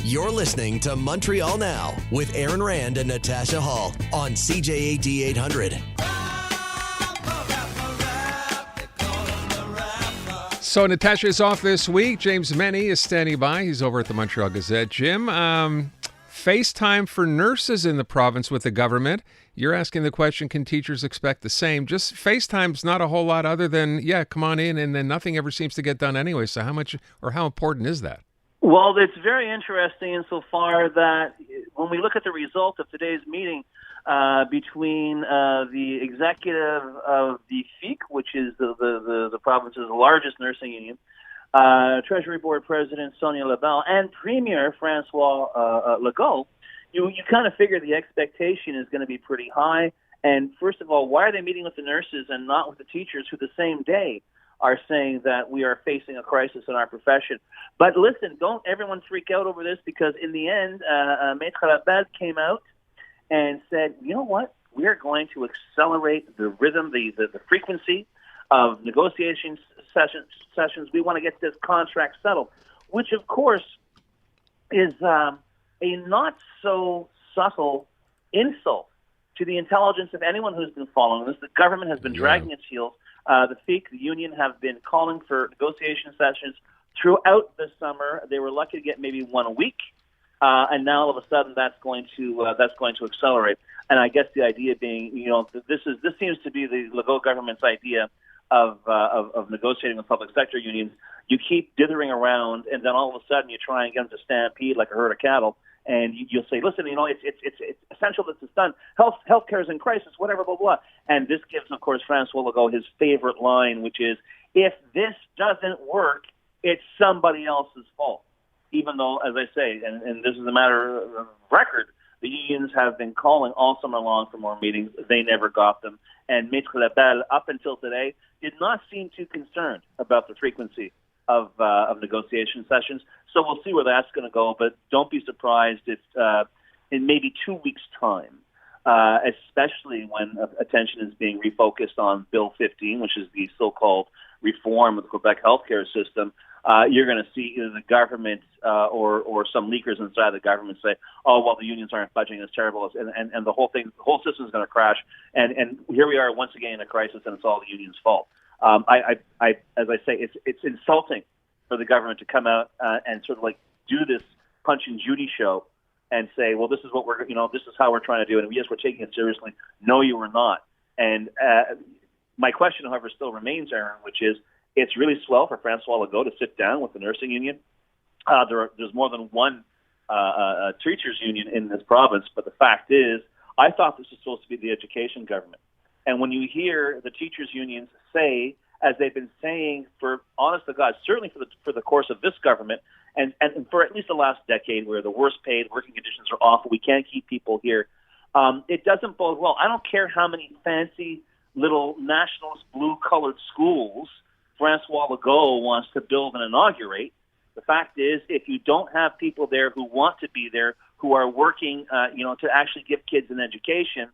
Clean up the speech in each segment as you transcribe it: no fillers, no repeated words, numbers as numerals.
You're listening to Montreal Now with Aaron Rand and Natasha Hall on CJAD 800. So Natasha is off this week. James Mennie is standing by. He's over at the Montreal Gazette. Jim, FaceTime for nurses in the province with the government. You're asking the question, can teachers expect the same? Just FaceTime's not a whole lot other than, come on in, and then nothing ever seems to get done anyway. So how much or how important is that? Well, it's very interesting insofar that when we look at the result of today's meeting between the executive of the FIC, which is the province's largest nursing union, Treasury Board President Sonia Lebel, and Premier Francois Legault, you kind of figure the expectation is going to be pretty high. And first of all, why are they meeting with the nurses and not with the teachers who the same day are saying that we are facing a crisis in our profession? But listen, don't everyone freak out over this, because in the end, Maître Labelle came out and said, you know what, we are going to accelerate the rhythm, the frequency of negotiation sessions. We want to get this contract settled, which of course is a not so subtle insult to the intelligence of anyone who's been following this. The government has been dragging its heels. The FIC, the union, have been calling for negotiation sessions throughout the summer. They were lucky to get maybe one a week, and now all of a sudden that's going to accelerate. And I guess the idea being, this seems to be the Legault government's idea of negotiating with public sector unions. You keep dithering around, and then all of a sudden you try and get them to stampede like a herd of cattle. And you'll say, listen, it's essential that this is done. Healthcare is in crisis, whatever, blah, blah. And this gives, of course, Francois Legault his favorite line, which is, if this doesn't work, it's somebody else's fault. Even though, as I say, and this is a matter of record, the unions have been calling all summer long for more meetings. They never got them. And Maître Labelle, up until today, did not seem too concerned about the frequency of negotiation sessions. So we'll see where that's going to go, but don't be surprised if in maybe 2 weeks' time, especially when attention is being refocused on Bill 15, which is the so-called reform of the Quebec healthcare system, you're going to see either the government or some leakers inside the government say, oh, well, the unions aren't budging as terrible, and the whole system is going to crash. And here we are once again in a crisis, and it's all the union's fault. As I say, it's insulting for the government to come out and sort of like do this Punch and Judy show and say, well, this is what this is how we're trying to do it. And yes, we're taking it seriously. No, you are not. And my question, however, still remains, Aaron, which is, it's really swell for Francois Legault to sit down with the nursing union. There's more than one teachers union in this province, but the fact is, I thought this was supposed to be the education government. And when you hear the teachers unions say, as they've been saying for, honest to God, certainly for the course of this government, and for at least the last decade, where the worst paid working conditions are awful, we can't keep people here, it doesn't bode well. I don't care how many fancy little nationalist blue-colored schools Francois Legault wants to build and inaugurate. The fact is, if you don't have people there who want to be there, who are working, to actually give kids an education,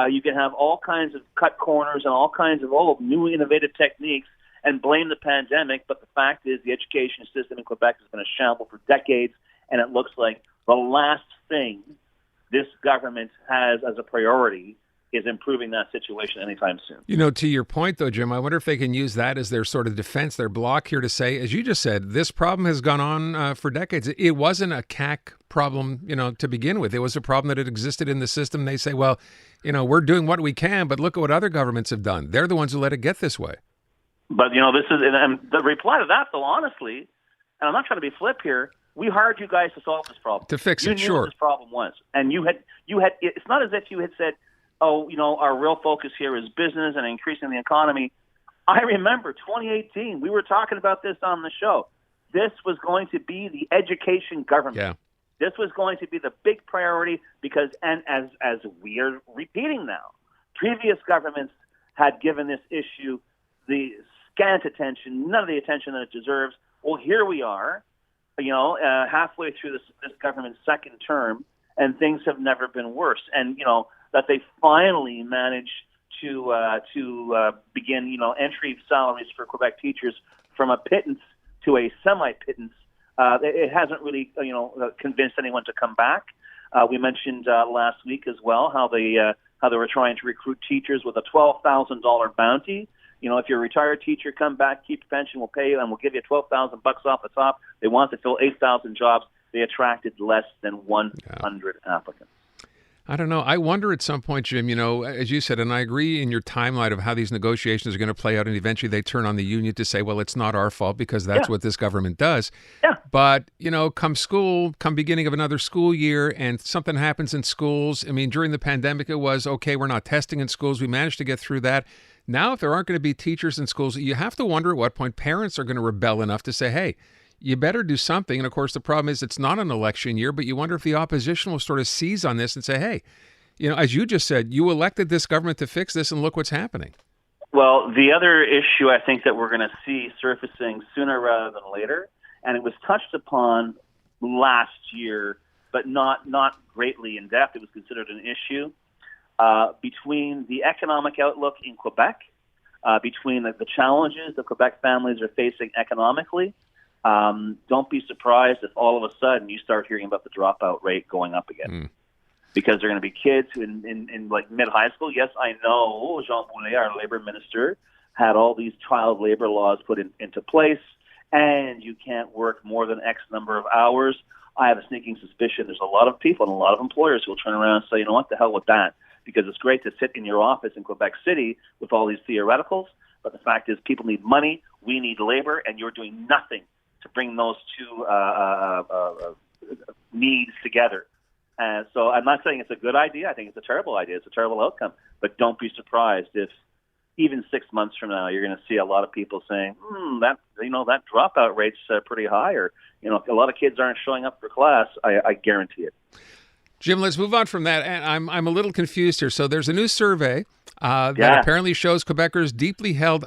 you can have all kinds of cut corners and all kinds of new innovative techniques and blame the pandemic. But the fact is, the education system in Quebec has been a shamble for decades, and it looks like the last thing this government has as a priority is improving that situation anytime soon. To your point, though, Jim, I wonder if they can use that as their sort of defense, their block here to say, as you just said, this problem has gone on for decades. It wasn't a CAC problem, to begin with. It was a problem that had existed in the system. They say, well, we're doing what we can, but look at what other governments have done. They're the ones who let it get this way. But, this is, and the reply to that, though, honestly, and I'm not trying to be flip here, we hired you guys to solve this problem. To fix it, sure. You knew what this problem was. And you had, it's not as if you had said, our real focus here is business and increasing the economy. I remember 2018, we were talking about this on the show. This was going to be the education government. Yeah. This was going to be the big priority because, and as we are repeating now, previous governments had given this issue the scant attention, none of the attention that it deserves. Well, here we are, halfway through this government's second term, and things have never been worse. And, that they finally managed to begin, entry salaries for Quebec teachers from a pittance to a semi-pittance It hasn't really, convinced anyone to come back. We mentioned last week as well how they were trying to recruit teachers with a $12,000 bounty. If you're a retired teacher, come back, keep your pension, we'll pay you, and we'll give you $12,000 off the top. They want to fill 8,000 jobs. They attracted less than 100 applicants. I don't know. I wonder at some point, Jim, as you said, and I agree in your timeline of how these negotiations are going to play out, and eventually they turn on the union to say, well, it's not our fault because that's what this government does. Yeah. But, come beginning of another school year and something happens in schools. I mean, during the pandemic, it was, okay, we're not testing in schools. We managed to get through that. Now, if there aren't going to be teachers in schools, you have to wonder at what point parents are going to rebel enough to say, hey, you better do something. And of course, the problem is it's not an election year, but you wonder if the opposition will sort of seize on this and say, hey, as you just said, you elected this government to fix this and look what's happening. Well, the other issue I think that we're going to see surfacing sooner rather than later, and it was touched upon last year, but not greatly in depth. It was considered an issue between the economic outlook in Quebec, between the challenges that Quebec families are facing economically. Don't be surprised if all of a sudden you start hearing about the dropout rate going up again. Because there are going to be kids in like mid-high school. Yes, I know Jean Boulet, our labor minister, had all these child labor laws put into place, and you can't work more than X number of hours. I have a sneaking suspicion there's a lot of people and a lot of employers who will turn around and say, you know what, the hell with that, because it's great to sit in your office in Quebec City with all these theoreticals, but the fact is people need money, we need labor, and you're doing nothing to bring those two needs together. And so I'm not saying it's a good idea. I think it's a terrible idea. It's a terrible outcome. But don't be surprised if even 6 months from now, you're going to see a lot of people saying, that dropout rate's pretty high, or, a lot of kids aren't showing up for class. I guarantee it. Jim, let's move on from that. And I'm a little confused here. So there's a new survey that apparently shows Quebecers deeply held,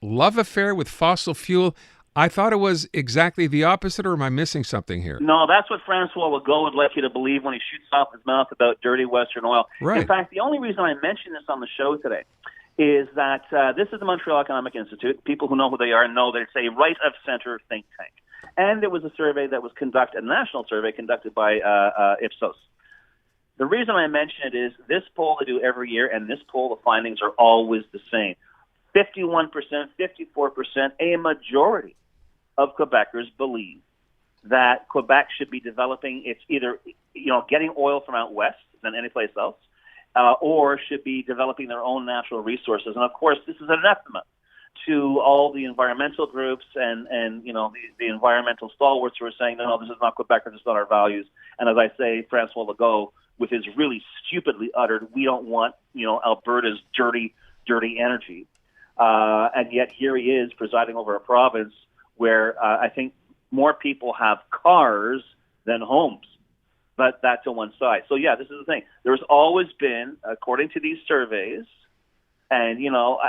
love affair with fossil fuel. I thought it was exactly the opposite, or am I missing something here? No, that's what Francois Legault would like you to believe when he shoots off his mouth about dirty Western oil. Right. In fact, the only reason I mention this on the show today is that this is the Montreal Economic Institute. People who know who they are know that it's a right-of-center think tank. And there was a survey that was a national survey conducted by Ipsos. The reason I mention it is this poll they do every year, and this poll, the findings are always the same. 51%, 54%, a majority of Quebecers believe that Quebec should be developing its either, getting oil from out west than any place else, or should be developing their own natural resources. And of course, this is an anathema to all the environmental groups and the environmental stalwarts who are saying, no, this is not Quebec, or this is not our values. And as I say, Francois Legault, with his really stupidly uttered, we don't want, Alberta's dirty energy. And yet here he is presiding over a province where I think more people have cars than homes. But that to one side. So, this is the thing. There's always been, according to these surveys, and,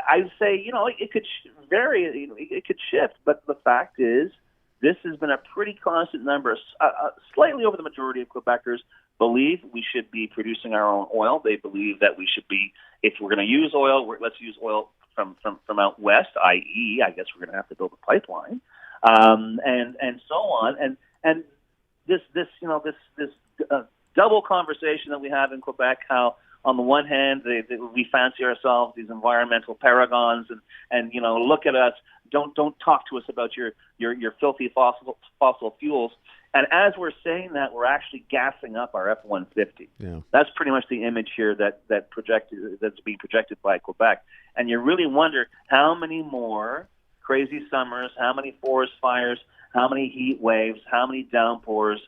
I'd say, it could vary, it could shift. But the fact is, this has been a pretty constant number. Slightly over the majority of Quebecers believe we should be producing our own oil. They believe that we should be, if we're going to use oil, let's use oil from out west, i.e., I guess we're going to have to build a pipeline. And so on, and this double conversation that we have in Quebec, how on the one hand we fancy ourselves these environmental paragons, and look at us, don't talk to us about your filthy fossil fuels, and as we're saying that, we're actually gassing up our F-150. Yeah. That's pretty much the image here that's being projected by Quebec, and you really wonder how many more crazy summers, how many forest fires, how many heat waves, how many downpours.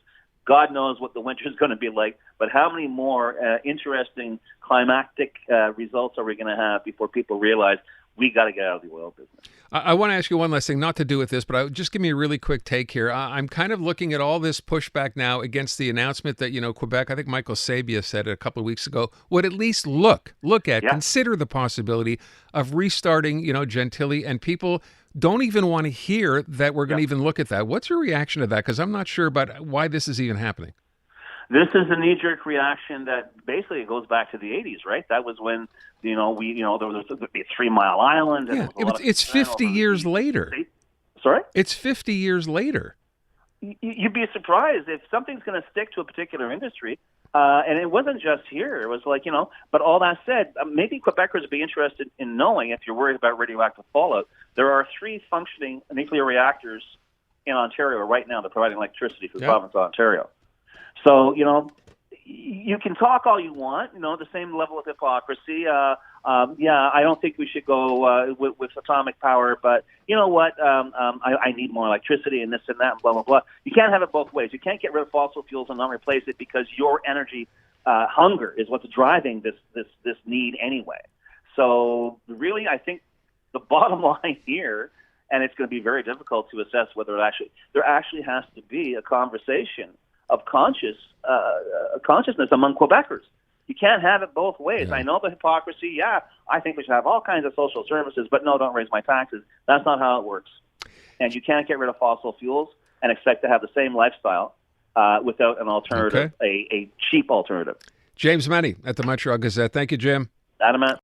God knows what the winter is going to be like, but how many more interesting climactic results are we going to have before people realize we got to get out of the oil business? I want to ask you one last thing, not to do with this, but just give me a really quick take here. I'm kind of looking at all this pushback now against the announcement that, Quebec, I think Michael Sabia said it a couple of weeks ago, would at least look at, consider the possibility of restarting, Gentilly, and people don't even want to hear that we're going to even look at that. What's your reaction to that? Because I'm not sure about why this is even happening. This is a knee-jerk reaction that basically goes back to the 80s, right? That was when, there was a 3 Mile Island. And it's 50 years later. Sorry? It's 50 years later. you'd be surprised if something's going to stick to a particular industry. And it wasn't just here. It was like, but all that said, maybe Quebecers would be interested in knowing, if you're worried about radioactive fallout, there are 3 functioning nuclear reactors in Ontario right now that are providing electricity for the province of Ontario. So, you can talk all you want, the same level of hypocrisy. I don't think we should go with atomic power, but you know what? I need more electricity and this and that and blah, blah, blah. You can't have it both ways. You can't get rid of fossil fuels and not replace it because your energy hunger is what's driving this need anyway. So really, I think the bottom line here, and it's going to be very difficult to assess whether there actually has to be a conversation of consciousness among Quebecers. You can't have it both ways. Yeah. I know the hypocrisy. Yeah, I think we should have all kinds of social services, but no, don't raise my taxes. That's not how it works. And you can't get rid of fossil fuels and expect to have the same lifestyle without an alternative, a cheap alternative. James Mennie at the Montreal Gazette. Thank you, Jim. Adamant.